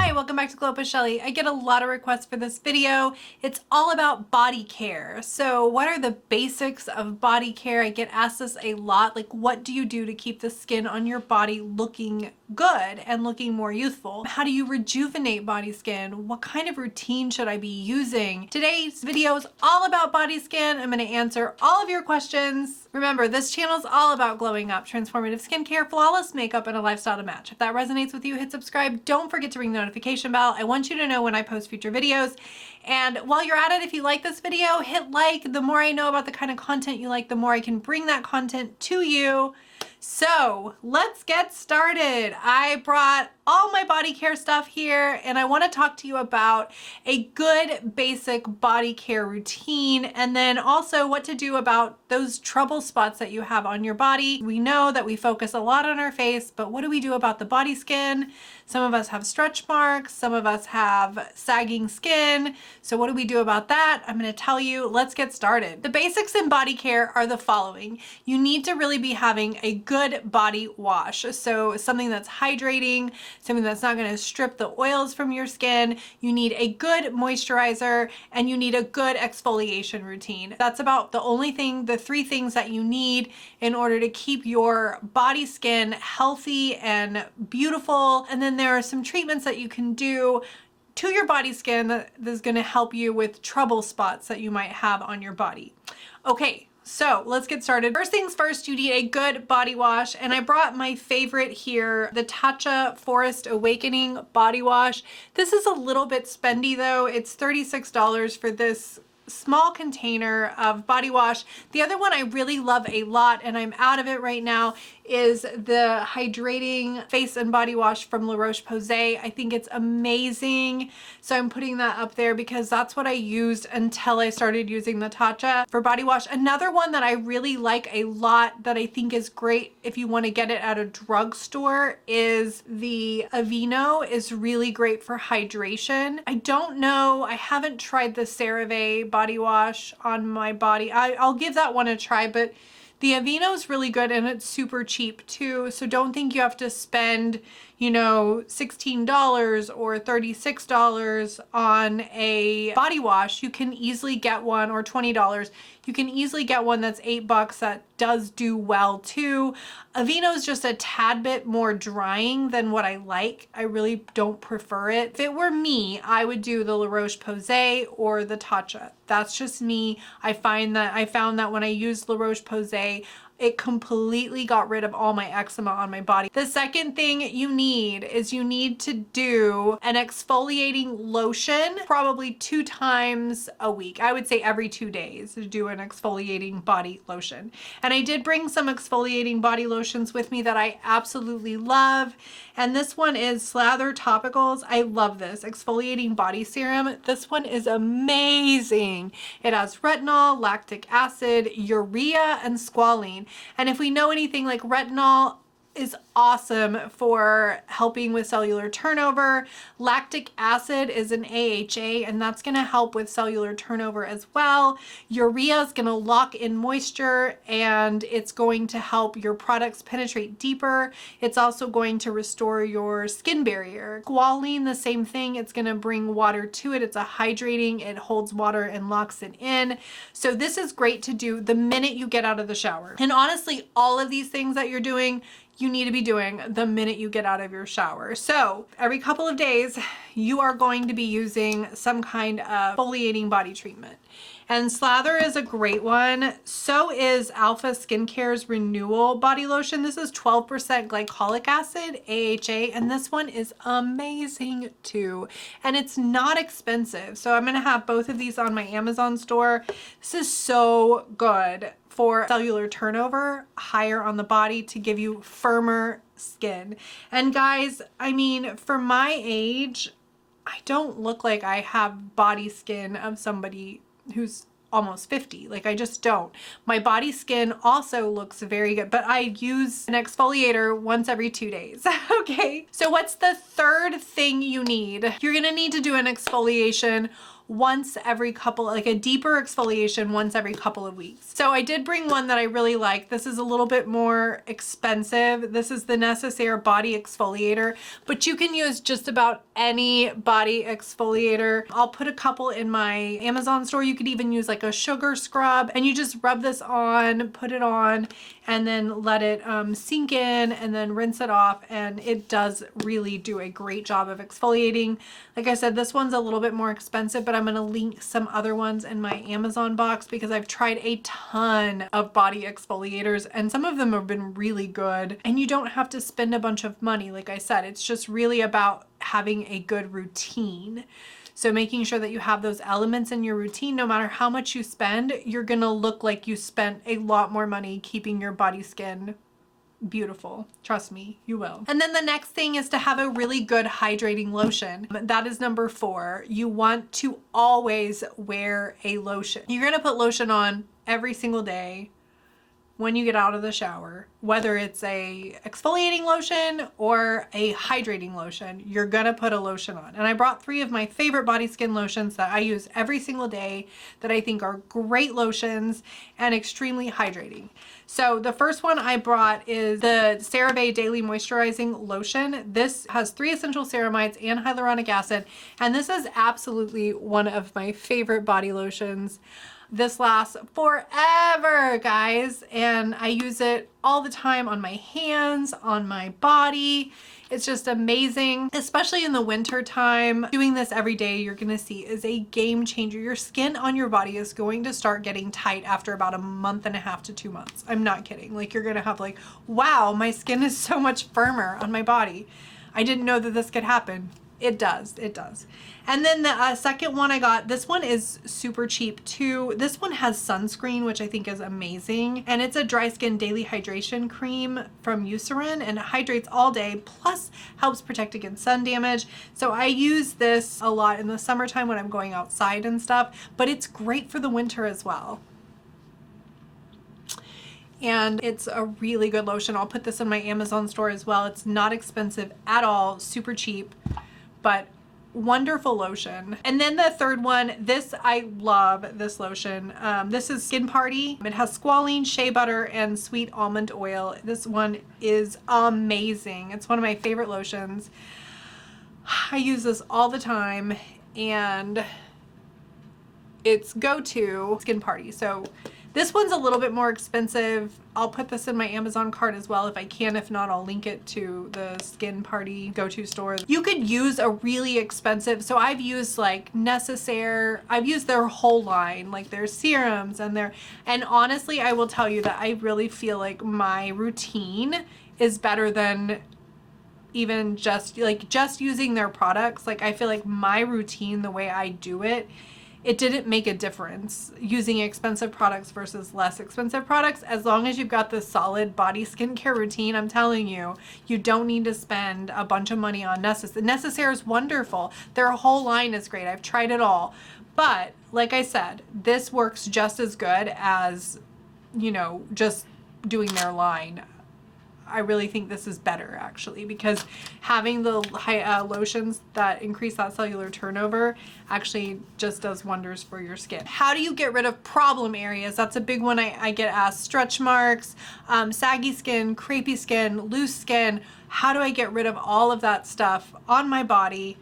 Hi, welcome back to Glow Up with Shelly. I get a lot of requests for this video. It's all about body care. So what are the basics of body care? I get asked this a lot. Like, what do you do to keep the skin on your body looking good and looking more youthful? How do you rejuvenate body skin? What kind of routine should I be using? Today's video is all about body skin. I'm going to answer all of your questions. Remember, this channel is all about glowing up, transformative skincare, flawless makeup, and a lifestyle to match. If that resonates with you, hit subscribe. Don't forget to ring the notification bell. I want you to know when I post future videos. And while you're at it, if you like this video, hit like. The more I know about the kind of content you like, the more I can bring that content to you. So let's get started. I brought all my body care stuff here, and I want to talk to you about a good basic body care routine, and then also what to do about those trouble spots that you have on your body. We know that we focus a lot on our face, but what do we do about the body skin? Some of us have stretch marks, some of us have sagging skin. So what do we do about that? I'm going to tell you. Let's get started. The basics in body care are the following. You need to really be having a good body wash. So something that's hydrating, something that's not going to strip the oils from your skin. You need a good moisturizer, and you need a good exfoliation routine. That's about the only thing, the three things that you need in order to keep your body skin healthy and beautiful. And then there are some treatments that you can do to your body skin that is going to help you with trouble spots that you might have on your body. Okay. So let's get started. First things first, you need a good body wash, and I brought my favorite here, the Tatcha Forest Awakening body wash. This is a little bit spendy though. It's $36 for this small container of body wash. The other one I really love a lot, and I'm out of it right now, is the hydrating face and body wash from La Roche-Posay. I think it's amazing. So I'm putting that up there because that's what I used until I started using the Tatcha for body wash. Another one that I really like a lot that I think is great if you want to get it at a drugstore is the Aveeno. Is really great for hydration. I don't know, I haven't tried the CeraVe body wash on my body. I'll give that one a try, but the Aveeno is really good, and it's super cheap too. So don't think you have to spend, you know, $16 or $36 on a body wash. You can easily get one, or $20. You can easily get one that's $8 that does do well too. Aveeno is just a tad bit more drying than what I like. I really don't prefer it. If it were me, I would do the La Roche-Posay or the Tatcha. That's just me. I found that when I used La Roche-Posay, it completely got rid of all my eczema on my body. The second thing you need is you need to do an exfoliating lotion probably 2 times a week. I would say every 2 days to do an exfoliating body lotion. And I did bring some exfoliating body lotions with me that I absolutely love. And this one is Slather Topicals. I love this exfoliating body serum. This one is amazing. It has retinol, lactic acid, urea, and squalene. And if we know anything, like retinol is awesome for helping with cellular turnover. Lactic acid is an AHA, and that's going to help with cellular turnover as well. Urea is going to lock in moisture, and it's going to help your products penetrate deeper. It's also going to restore your skin barrier. Squalene, the same thing. It's going to bring water to it. It's a hydrating. It holds water and locks it in. So this is great to do the minute you get out of the shower. And honestly, all of these things that you're doing, you need to be doing the minute you get out of your shower. So every couple of days, you are going to be using some kind of exfoliating body treatment. And Slather is a great one. So is Alpha Skincare's Renewal Body Lotion. This is 12% glycolic acid, AHA, and this one is amazing too. And it's not expensive. So I'm gonna have both of these on my Amazon store. This is so good for cellular turnover, higher on the body, to give you firmer skin. And guys, I mean, for my age, I don't look like I have body skin of somebody who's almost 50. Like, I just don't. My body skin also looks very good, but I use an exfoliator once every 2 days. Okay. So what's the third thing you need? You're gonna need to do an exfoliation once every couple, like a deeper exfoliation once every couple of weeks. So I did bring one that I really like. This is a little bit more expensive. This is the Necessaire Body Exfoliator, but you can use just about any body exfoliator. I'll put a couple in my Amazon store. You could even use like a sugar scrub, and you just rub this on, put it on, and then let it sink in, and then rinse it off, and it does really do a great job of exfoliating. Like I said, this one's a little bit more expensive, but I'm going to link some other ones in my Amazon box because I've tried a ton of body exfoliators and some of them have been really good, and you don't have to spend a bunch of money. Like I said, it's just really about having a good routine. So making sure that you have those elements in your routine, no matter how much you spend, you're gonna look like you spent a lot more money keeping your body skin beautiful. Trust me, you will. And then the next thing is to have a really good hydrating lotion. That is number 4. You want to always wear a lotion. You're gonna put lotion on every single day when you get out of the shower, whether it's a exfoliating lotion or a hydrating lotion, you're gonna put a lotion on. And I brought 3 of my favorite body skin lotions that I use every single day that I think are great lotions and extremely hydrating. So the first one I brought is the CeraVe Daily Moisturizing Lotion. This has 3 essential ceramides and hyaluronic acid, and this is absolutely one of my favorite body lotions. This lasts forever, guys, and I use it all the time on my hands, on my body. It's just amazing, especially in the winter time. Doing this every day, you're gonna see, is a game changer. Your skin on your body is going to start getting tight after about a month and a half to 2 months. I'm not kidding. Like, you're gonna have like, wow, my skin is so much firmer on my body. I didn't know that this could happen. It does, it does. And then the second one I got, this one is super cheap too. This one has sunscreen, which I think is amazing. And it's a dry skin daily hydration cream from Eucerin, and it hydrates all day, plus helps protect against sun damage. So I use this a lot in the summertime when I'm going outside and stuff, but it's great for the winter as well. And it's a really good lotion. I'll put this in my Amazon store as well. It's not expensive at all, super cheap, but wonderful lotion. And then the third one, this, I love this lotion. This is Skin Party. It has squalene, shea butter, and sweet almond oil. This one is amazing. It's one of my favorite lotions. I use this all the time, and it's go-to Skin Party. So this one's a little bit more expensive. I'll put this in my Amazon cart as well if I can. If not, I'll link it to the Skin Party go-to store. You could use a really expensive, so I've used like Necessaire, I've used their whole line, like their serums and honestly, I will tell you that I really feel like my routine is better than even just using their products. Like, I feel like my routine, the way I do it, it didn't make a difference using expensive products versus less expensive products. As long as you've got this solid body skincare routine, I'm telling you, you don't need to spend a bunch of money on Necessaire. Necessaire is wonderful. Their whole line is great. I've tried it all. But like I said, this works just as good as, you know, just doing their line. I really think this is better, actually, because having the lotions that increase that cellular turnover actually just does wonders for your skin. How do you get rid of problem areas? That's a big one I get asked. Stretch marks, saggy skin, crepey skin, loose skin. How do I get rid of all of that stuff on my body?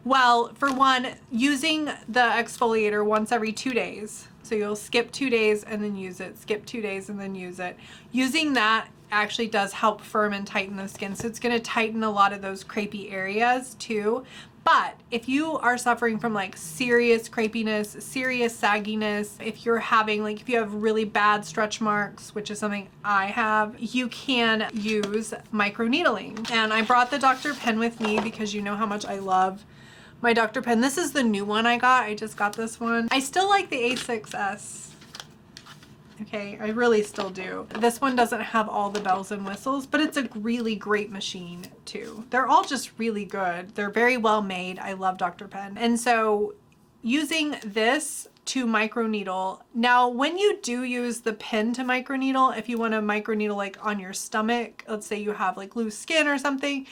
Well, for one, using the exfoliator once every 2 days. So you'll skip 2 days and then use it, skip 2 days and then use it. Using that actually does help firm and tighten the skin. So it's going to tighten a lot of those crepey areas too. But if you are suffering from like serious crepiness, serious sagginess, if you're having like, if you have really bad stretch marks, which is something I have, you can use microneedling. And I brought the Dr. Pen with me because you know how much I love my Dr. Pen. This is the new one I got. I just got this one. I still like the A6S. Okay, I really still do. This one doesn't have all the bells and whistles, but it's a really great machine too. They're all just really good. They're very well made. I love Dr. Pen. And so using this to microneedle. Now, when you do use the pen to microneedle, if you want to microneedle like on your stomach, let's say you have like loose skin or something,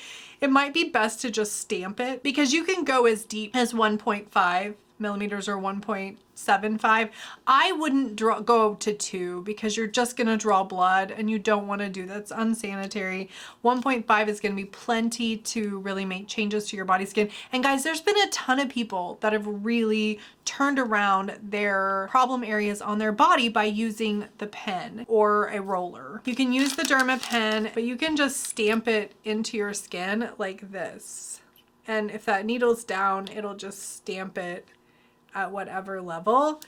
it might be best to just stamp it, because you can go as deep as 1.5 millimeters or 1.75. I wouldn't go to 2 because you're just going to draw blood and you don't want to do that. It's unsanitary. 1.5 is going to be plenty to really make changes to your body skin. And guys, there's been a ton of people that have really turned around their problem areas on their body by using the pen or a roller. You can use the Derma pen, but you can just stamp it into your skin like this. And if that needle's down, it'll just stamp it at whatever level,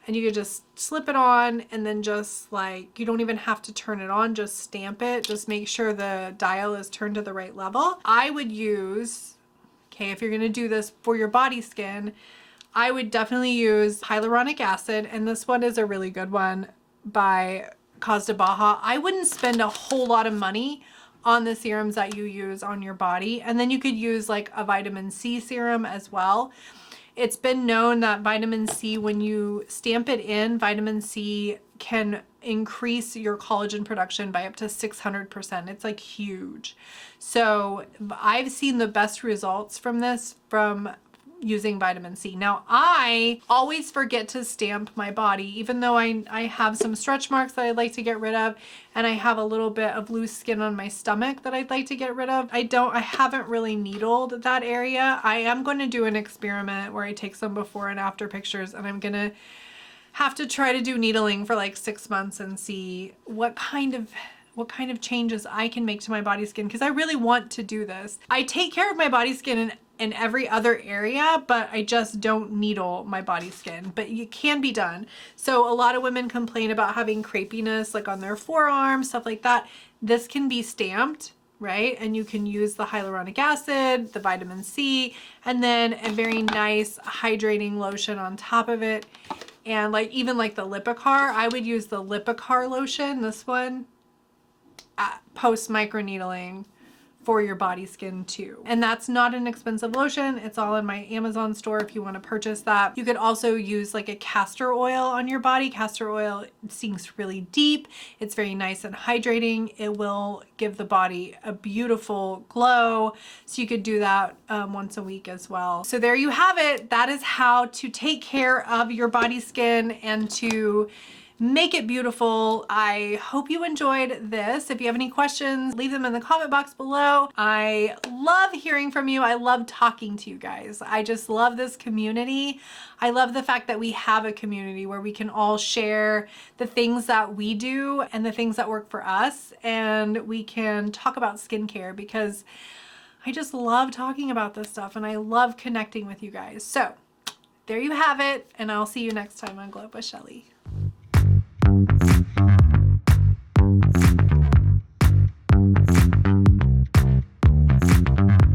and you could just slip it on, and then just like, you don't even have to turn it on, just stamp it. Just make sure the dial is turned to the right level. I would use, okay, if you're gonna do this for your body skin, I would definitely use hyaluronic acid, and this one is a really good one by Cause de Baja. I wouldn't spend a whole lot of money on the serums that you use on your body, and then you could use like a vitamin C serum as well. It's been known that vitamin C, when you stamp it in, vitamin C can increase your collagen production by up to 600%. It's like huge. So I've seen the best results from this from using vitamin C. Now, I always forget to stamp my body, even though I have some stretch marks that I'd like to get rid of, and I have a little bit of loose skin on my stomach that I'd like to get rid of. I haven't really needled that area. I am going to do an experiment where I take some before and after pictures, and I'm going to have to try to do needling for like 6 months and see what kind of changes I can make to my body skin, because I really want to do this. I take care of my body skin in every other area, but I just don't needle my body skin, but it can be done. So a lot of women complain about having crepiness like on their forearms, stuff like that. This can be stamped, right? And you can use the hyaluronic acid, the vitamin C, and then a very nice hydrating lotion on top of it. And like, even like the Lipicar, I would use the Lipicar lotion, this one, post microneedling for your body skin too. And that's not an expensive lotion. It's all in my Amazon store if you want to purchase that. You could also use like a castor oil on your body. Castor oil sinks really deep. It's very nice and hydrating. It will give the body a beautiful glow. So you could do that once a week as well. So there you have it. That is how to take care of your body skin and to make it beautiful. I hope you enjoyed this. If you have any questions, leave them in the comment box below. I love hearing from you. I love talking to you guys. I just love this community. I love the fact that we have a community where we can all share the things that we do and the things that work for us, and we can talk about skincare, because I just love talking about this stuff and I love connecting with you guys. So there you have it, and I'll see you next time on Glow with Shelly.